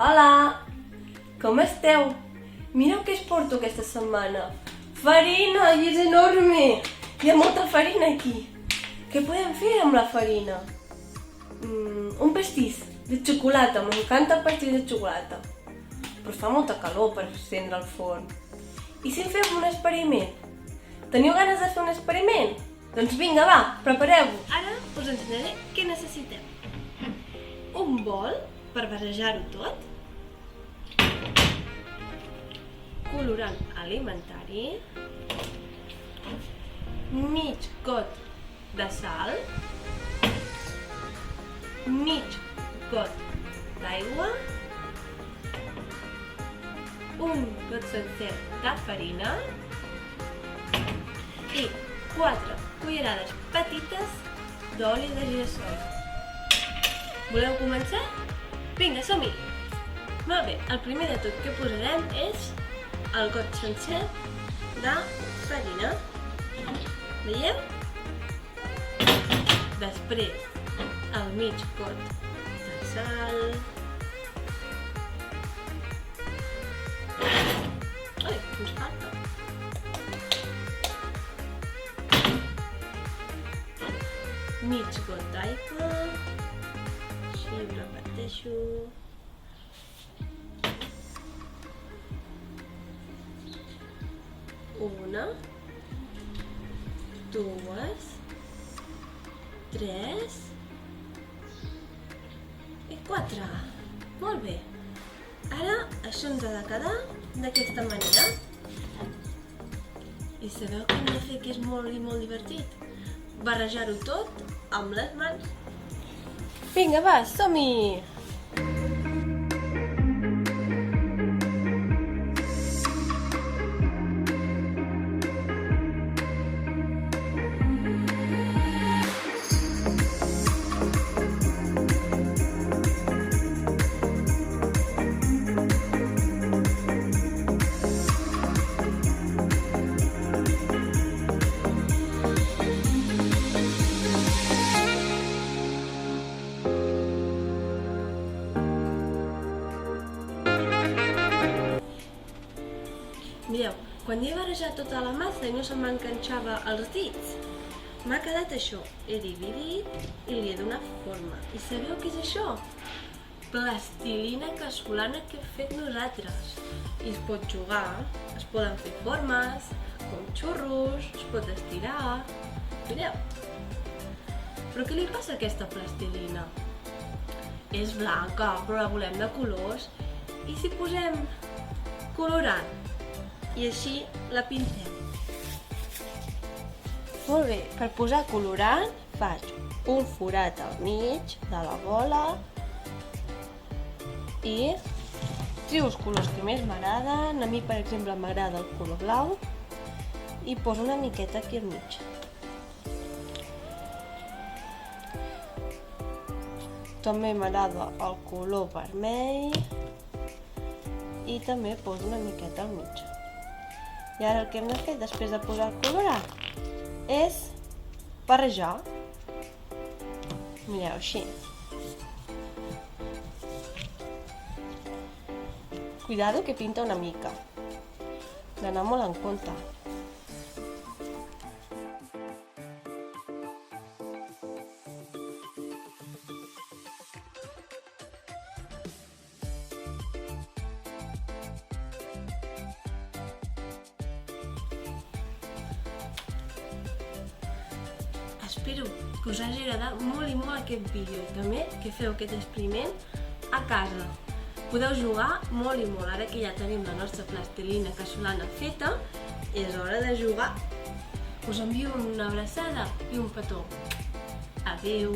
Hola! Com esteu? Mireu què es porto aquesta setmana. Farina! I és enorme! Hi ha molta farina aquí. Què podem fer amb la farina? Un pastís de xocolata. M'encanta el pastís de xocolata. Però fa molta calor per encendre el forn. I si fem un experiment? Teniu ganes de fer un experiment? Doncs vinga, va, prepareu-vos. Ara us ensenyaré què necessitem. Un bol per barrejar-ho tot. Colorant alimentari. Mig got de sal. Mig got d'aigua. Un got sencer de farina. I 4 cullerades petites d'oli de gira-sol. Voleu començar? Vinga, som-hi! Molt bé, el primer de tot que posarem és el got sencer de farina. Veieu? Després, el mig got de sal. Ai, ens falta. Mig got d'aigua. Així ho repeteixo. Una, dues, tres i 4. Molt bé. Ara això ens ha de quedar d'aquesta manera. I sabeu què hem de fer, que és molt i molt divertit? Barrejar-ho tot amb les mans. Vinga, va, som-hi! Mireu, quan he barrejat tota la massa i no se m'enganxava els dits, m'ha quedat això. He dividit i li he donat forma. I sabeu què és això? Plastilina casolana que hem fet nosaltres. I es pot jugar, es poden fer formes, com xurros, es pot estirar. Mireu. Però què li passa a aquesta plastilina? És blanca, però la volem de colors. I si posem colorant? I així la pintem. Molt bé, per posar colorant faig un forat al mig de la bola i trio els colors que més m'agraden. A mi, per exemple, m'agrada el color blau i poso una miqueta aquí al mig. També m'agrada el color vermell i també poso una miqueta al mig. I ara el que hem de fer després de posar el colorant és barrejar. Mireu, així. Cuidado que pinta una mica. D'anar molt en compte. Espero que us hagi agradat molt i molt aquest vídeo. També que feu aquest experiment a casa. Podeu jugar molt i molt. Ara que ja tenim la nostra plastilina casolana feta, és hora de jugar. Us envio una abraçada i un petó. Adéu!